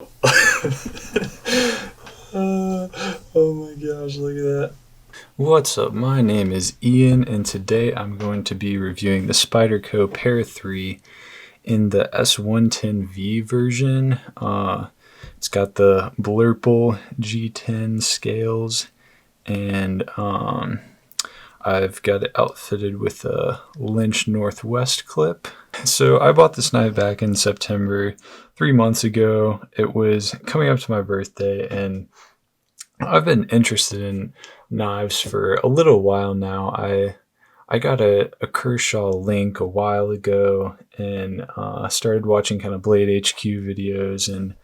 Oh my gosh, look at that. What's up? My name is Ian, and today I'm going to be reviewing the Spyderco Para 3 in the S110V version. It's got the Blurple G10 scales, and I've got it outfitted with a Lynch Northwest clip. So I bought this knife back in September, 3 months ago. It was coming up to my birthday, and I've been interested in knives for a little while now. I got a Kershaw Link a while ago, and started watching kind of Blade HQ videos, and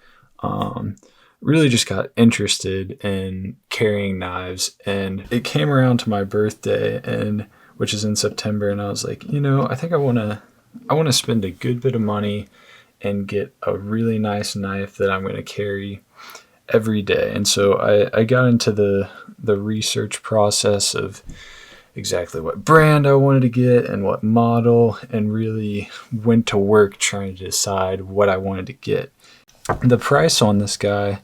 really just got interested in carrying knives. And it came around to my birthday, and which is in September, and I was like, I think I want to spend a good bit of money and get a really nice knife that I'm going to carry every day. And so I got into the research process of exactly what brand I wanted to get and what model, and really went to work trying to decide what I wanted to get. The price on this guy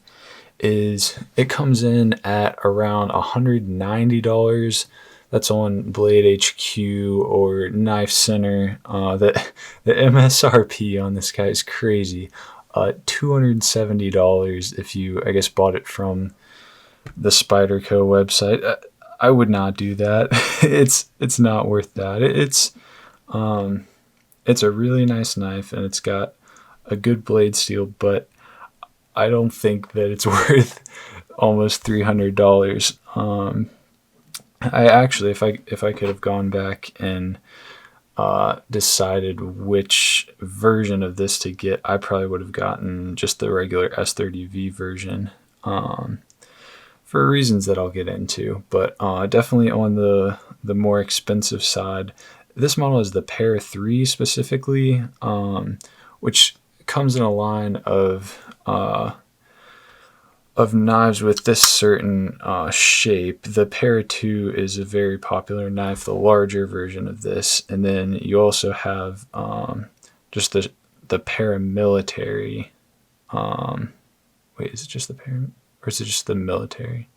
it comes in at around $190. That's on Blade HQ or Knife Center. The MSRP on this guy is crazy. $270 if you, I guess, bought it from the Spyderco website. I would not do that. It's not worth that. It's a really nice knife, and it's got a good blade steel, but I don't think that it's worth almost $300. I actually, if I could have gone back and decided which version of this to get, I probably would have gotten just the regular S30V version, for reasons that I'll get into. But definitely on the more expensive side. This model is the Para 3 specifically, which comes in a line of knives with this certain shape. The Para 2 is a very popular knife, the larger version of this. And then you also have just the paramilitary. Wait, is it just the para, or is it just the military?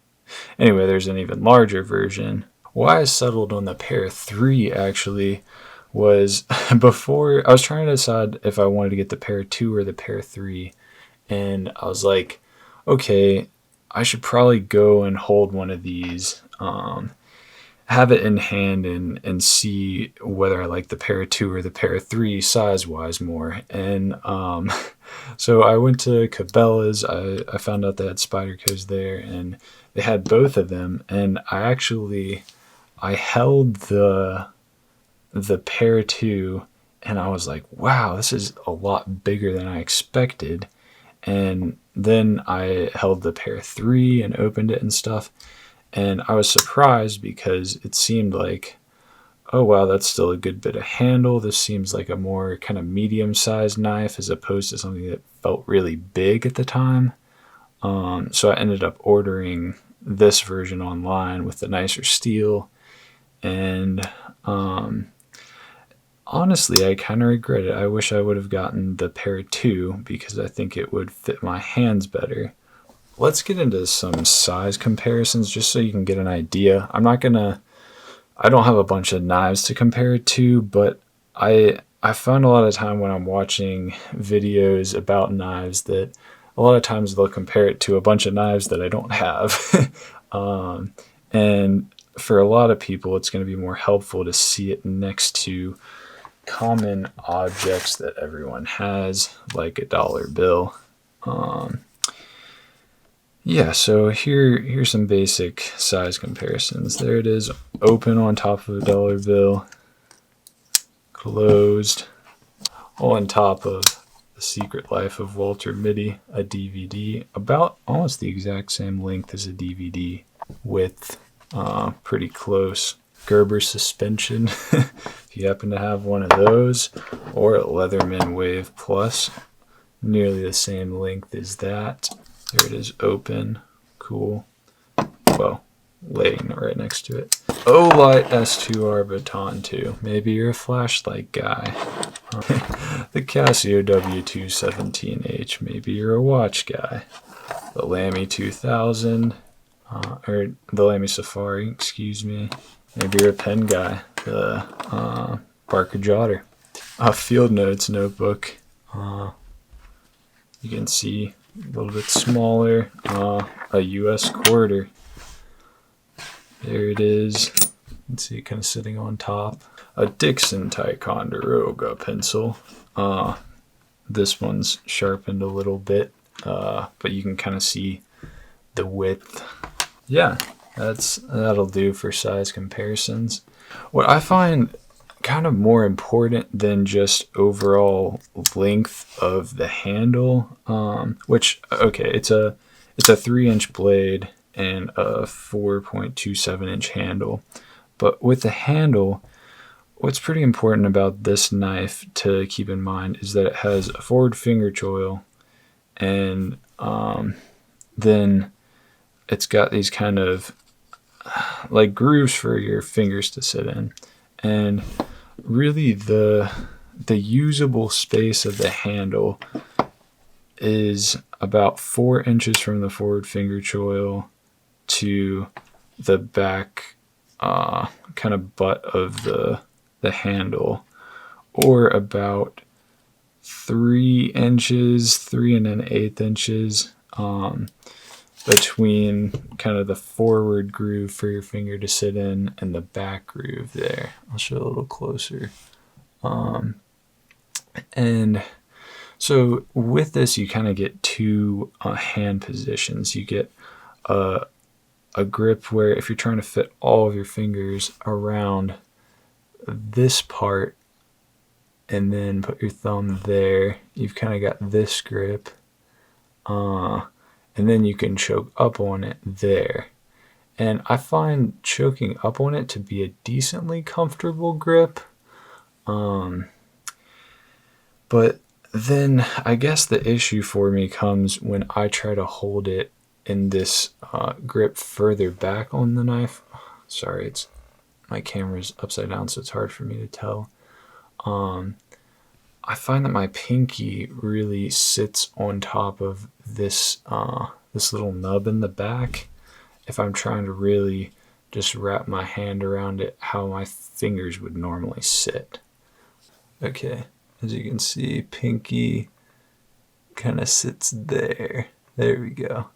Anyway, there's an even larger version. Why I settled on the Para 3 actually was before I was trying to decide if I wanted to get the Para 2 or the Para 3, and I was like, okay, I should probably go and hold one of these, have it in hand, and see whether I like the Para 2 or the Para 3 size-wise more. And so I went to Cabela's. I found out they had Spydercos there, and they had both of them. And I held the Para 2, and I was like, wow, this is a lot bigger than I expected. And then I held the Para 3 and opened it and stuff, and I was surprised because it seemed like, oh wow, that's still a good bit of handle. This seems like a more kind of medium-sized knife as opposed to something that felt really big at the time. So I ended up ordering this version online with the nicer steel, and honestly, I kind of regret it. I wish I would have gotten the Para 2 because I think it would fit my hands better. Let's get into some size comparisons just so you can get an idea. I don't have a bunch of knives to compare it to, but I find a lot of time when I'm watching videos about knives that a lot of times they'll compare it to a bunch of knives that I don't have. And for a lot of people, it's going to be more helpful to see it next to common objects that everyone has, like a dollar bill. Yeah, so here's some basic size comparisons. There it is, open on top of a dollar bill, closed on top of The Secret Life of Walter Mitty, a DVD, about almost the exact same length as a DVD, width pretty close. Gerber suspension, if you happen to have one of those, or a Leatherman Wave Plus, nearly the same length as that. There it is, open, cool. Well, laying right next to it. Olight S2R Baton 2. Maybe you're a flashlight guy. The Casio W217H, maybe you're a watch guy. The Lamy 2000, or the Lamy Safari, excuse me. Maybe you're a pen guy. The Parker Jotter. A Field Notes notebook. You can see a little bit smaller. A US quarter. There it is. You can see it kind of sitting on top. A Dixon Ticonderoga pencil. This one's sharpened a little bit, but you can kind of see the width. Yeah, that'll do for size comparisons. What I find kind of more important than just overall length of the handle, which, okay, it's a 3-inch blade and a 4.27-inch handle, but with the handle, what's pretty important about this knife to keep in mind is that it has a forward finger choil, and then it's got these kind of like grooves for your fingers to sit in, and really the usable space of the handle is about 4 inches from the forward finger choil to the back kind of butt of the handle, or about 3 inches, 3 1/8 inches between kind of the forward groove for your finger to sit in and the back groove there. I'll show a little closer. And so with this, you kind of get two hand positions. You get a grip where if you're trying to fit all of your fingers around this part and then put your thumb there, you've kind of got this grip, and then you can choke up on it there. And I find choking up on it to be a decently comfortable grip. But then I guess the issue for me comes when I try to hold it in this grip further back on the knife. Sorry, my camera's upside down, so it's hard for me to tell. I find that my pinky really sits on top of this little nub in the back if I'm trying to really just wrap my hand around it how my fingers would normally sit. Okay, as you can see, pinky kind of sits there. There we go.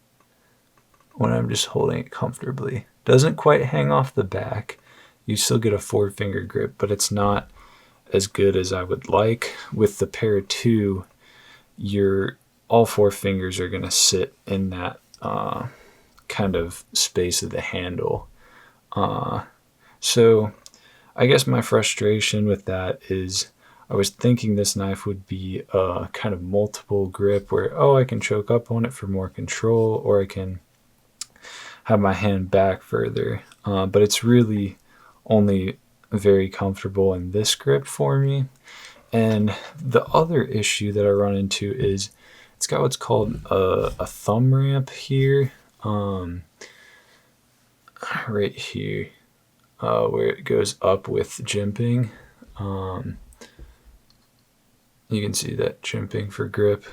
When I'm just holding it comfortably. Doesn't quite hang off the back. You still get a 4-finger grip, but it's not as good as I would like. With the Para 2, all 4 fingers are going to sit in that kind of space of the handle. So I guess my frustration with that is I was thinking this knife would be a kind of multiple grip where, I can choke up on it for more control, or I can have my hand back further. But it's really only very comfortable in this grip for me. And the other issue that I run into is it's got what's called a thumb ramp here, right here, where it goes up with jimping. You can see that jimping for grip.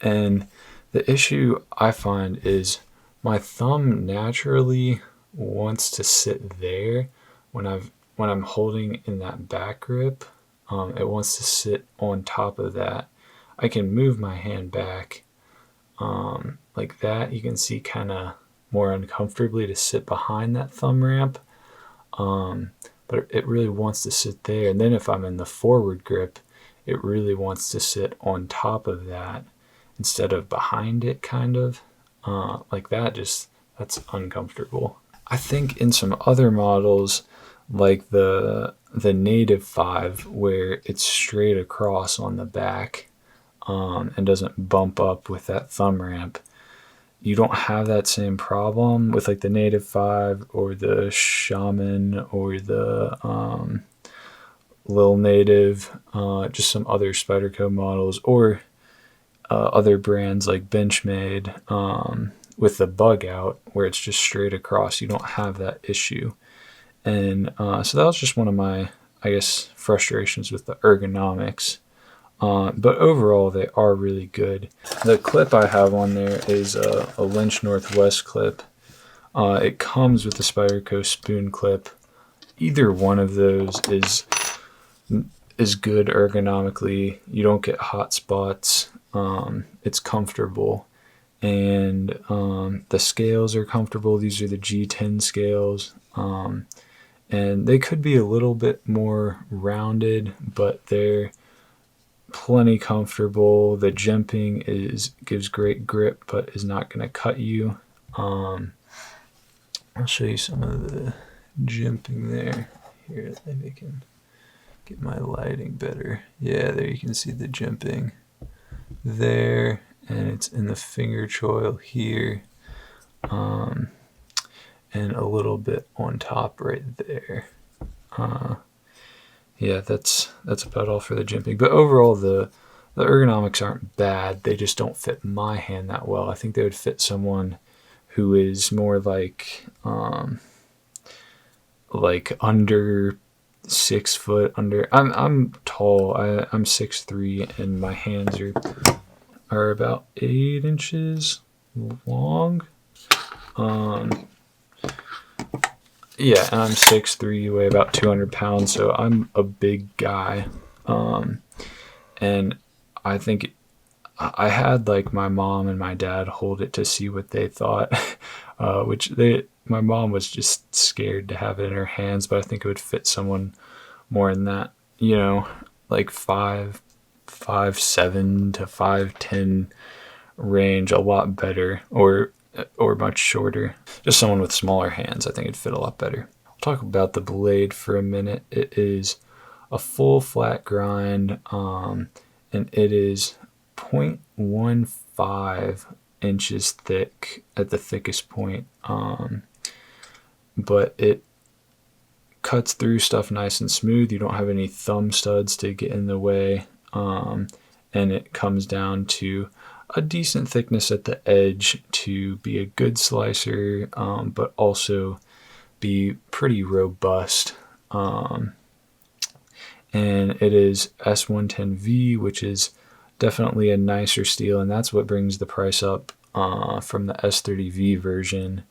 And the issue I find is my thumb naturally wants to sit there when I'm holding in that back grip. It wants to sit on top of that. I can move my hand back like that. You can see kind of more uncomfortably to sit behind that thumb ramp. But it really wants to sit there. And then if I'm in the forward grip, it really wants to sit on top of that instead of behind it, kind of. Like that, that's uncomfortable. I think in some other models, like the Native 5, where it's straight across on the back and doesn't bump up with that thumb ramp, you don't have that same problem with like the Native 5 or the Shaman or the Lil Native, just some other Spyderco models, or other brands like Benchmade with the bug out where it's just straight across. You don't have that issue. And so that was just one of my, I guess, frustrations with the ergonomics. But overall, they are really good. The clip I have on there is a Lynch Northwest clip. It comes with the Spyderco spoon clip. Either one of those is good ergonomically. You don't get hot spots. It's comfortable, and the scales are comfortable. These are the G10 scales, and they could be a little bit more rounded, but they're plenty comfortable. The jimping gives great grip, but is not going to cut you. I'll show you some of the jimping there. Here, maybe I can get my lighting better. Yeah, there you can see the jimping there, and it's in the finger choil here, and a little bit on top right there. Yeah, that's about all for the jimping. But overall, the ergonomics aren't bad. They just don't fit my hand that well. I think they would fit someone who is more like under 6 foot under. I'm tall. I'm 6'3", and my hands are about 8 inches long. Yeah, and I'm 6'3", weigh about 200 pounds, so I'm a big guy. And I think I had like my mom and my dad hold it to see what they thought, my mom was just scared to have it in her hands, but I think it would fit someone more in that, like 5'7" to 5'10" range, a lot better, or much shorter. Just someone with smaller hands, I think it'd fit a lot better. I'll talk about the blade for a minute. It is a full flat grind, and it is 0.15 inches thick at the thickest point, but it cuts through stuff nice and smooth. You don't have any thumb studs to get in the way, and it comes down to a decent thickness at the edge to be a good slicer, but also be pretty robust. And it is S110V, which is definitely a nicer steel, and that's what brings the price up from the S30V version,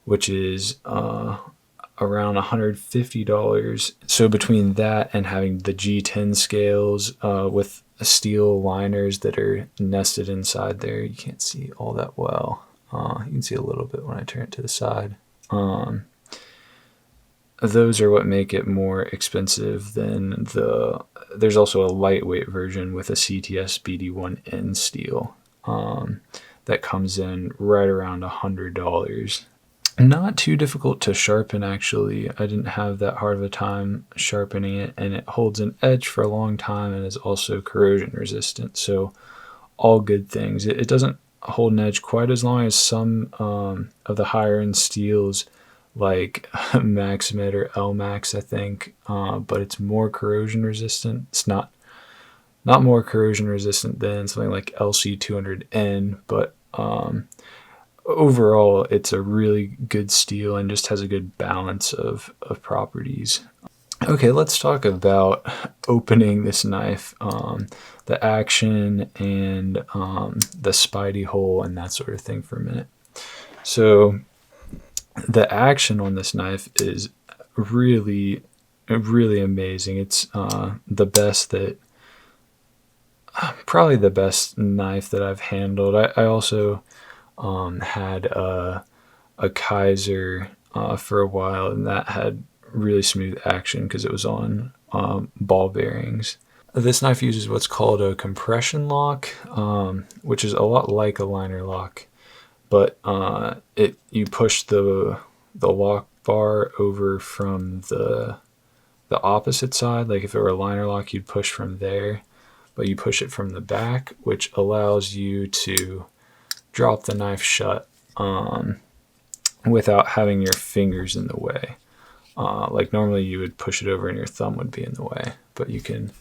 which is around $150. So between that and having the G10 scales with steel liners that are nested inside there, you can't see all that well. You can see a little bit when I turn it to the side. Those are what make it more expensive than there's also a lightweight version with a CTS BD1N steel that comes in right around $100. Not too difficult to sharpen, actually. I didn't have that hard of a time sharpening it, and it holds an edge for a long time and is also corrosion resistant, so all good things. It doesn't hold an edge quite as long as some of the higher end steels like Maximit or LMAX, I think, but it's more corrosion resistant. It's not more corrosion resistant than something like LC200N, but overall, it's a really good steel and just has a good balance of properties. Okay, let's talk about opening this knife, the action and the Spidey hole and that sort of thing for a minute. So the action on this knife is really, really amazing. It's probably the best knife that I've handled. I also had a Kaiser for a while, and that had really smooth action because it was on ball bearings. This knife uses what's called a compression lock, which is a lot like a liner lock, but you push the lock bar over from the opposite side. Like if it were a liner lock, you'd push from there, but you push it from the back, which allows you to drop the knife shut without having your fingers in the way. Like normally you would push it over and your thumb would be in the way, but you can